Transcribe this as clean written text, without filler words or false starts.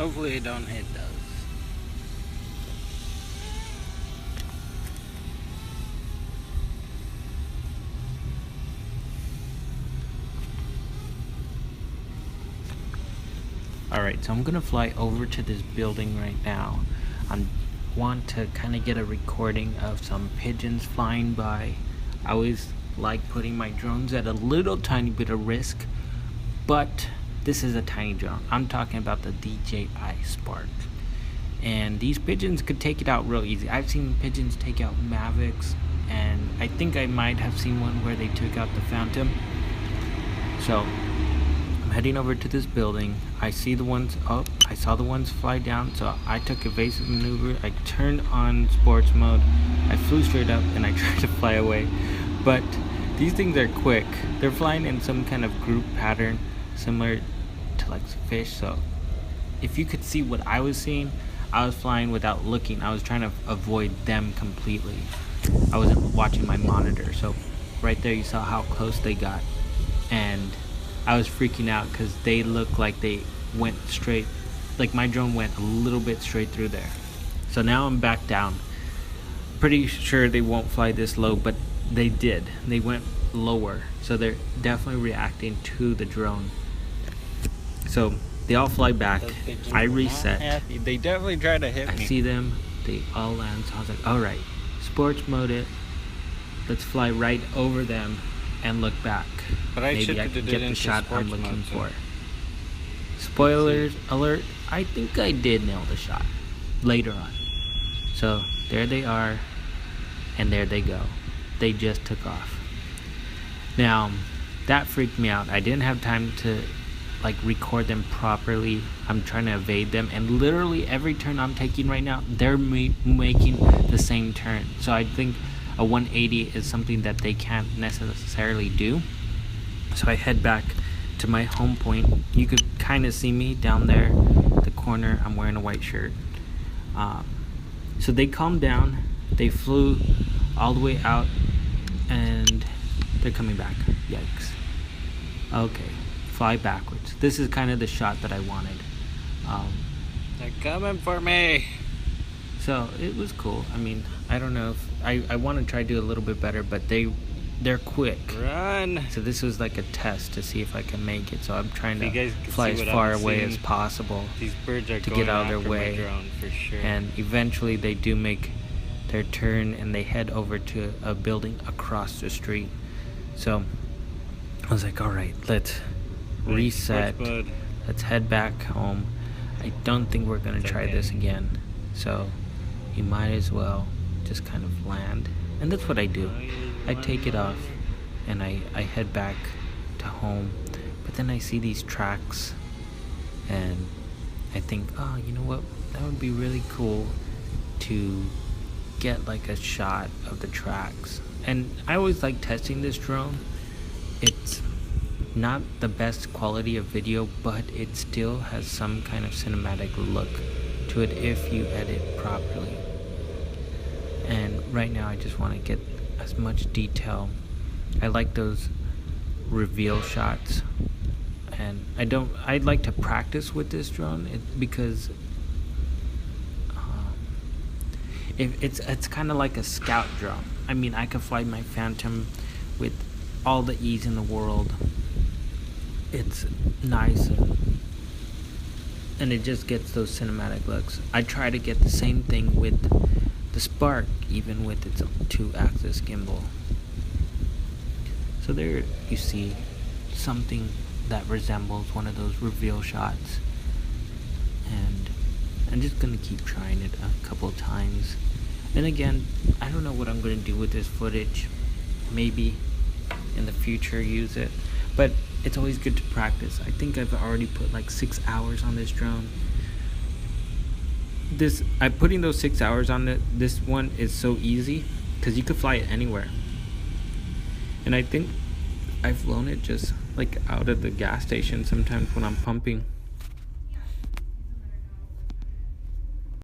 Hopefully it don't hit those. Alright, so I'm gonna fly over to this building right now. I want to kind of get a recording of some pigeons flying by. I always like putting my drones at a little tiny bit of risk, but this is a tiny drone. I'm talking about the DJI Spark. And these pigeons could take it out real easy. I've seen pigeons take out Mavics, and I think I might have seen one where they took out the Phantom. So heading over to this building. I see the ones up. I saw the ones fly down, so I took evasive maneuver. I turned on sports mode. I flew straight up and I tried to fly away. But these things are quick. They're flying in some kind of group pattern similar to like fish. So if you could see what I was seeing, I was flying without looking. I was trying to avoid them completely. I wasn't watching my monitor. So right there you saw how close they got. And I was freaking out because they looked like they went straight, like my drone went a little bit straight through there. So now I'm back down. Pretty sure they won't fly this low, but they did. They went lower, so they're definitely reacting to the drone. So they all fly back. I reset. They definitely tried to hit me. I see them. They all land. So I was like, all right, sports mode it. Let's fly right over them and look back. But I Maybe I shifted can it get the into shot I'm sports looking mode, for. Spoilers alert, I think I did nail the shot later on. So there they are, and there they go. They just took off. Now that freaked me out. I didn't have time to like record them properly. I'm trying to evade them, and literally every turn I'm taking right now, they're making the same turn. So I think a 180 is something that they can't necessarily do. So I head back to my home point. You could kind of see me down there, the corner. I'm wearing a white shirt. So they calmed down. They flew all the way out, and they're coming back. Yikes. Okay, fly backwards. This is kind of the shot that I wanted. They're coming for me. So it was cool. I mean, I don't know if I want to try to do a little bit better, but they're quick. Run. So this was like a test to see if I can make it. So I'm trying to fly as what far I'm away seeing, as possible these birds are to going get out of their after way. my drone for sure. And eventually they do make their turn and they head over to a building across the street. So I was like, all right, let's reset. Let's head back home. I don't think we're gonna try this again. So you might as well just kind of land. And that's what I do. I take it off and I head back to home. But then I see these tracks and I think, oh, you know what? That would be really cool to get like a shot of the tracks. And I always like testing this drone. It's not the best quality of video, but it still has some kind of cinematic look to it if you edit properly. And right now I just want to get as much detail. I like those reveal shots, and I'd like to practice with this drone because it's kind of like a scout drone. I mean, I could fly my Phantom with all the ease in the world. It's nice and it just gets those cinematic looks. I try to get the same thing with the Spark, even with its 2-axis gimbal. So there you see something that resembles one of those reveal shots, and I'm just gonna keep trying it a couple of times. And again, I don't know what I'm gonna do with this footage. Maybe in the future use it, but it's always good to practice. I think I've already put like 6 hours on this drone. I'm putting those 6 hours on it. This one is so easy because you could fly it anywhere. And I think I've flown it just like out of the gas station sometimes when I'm pumping.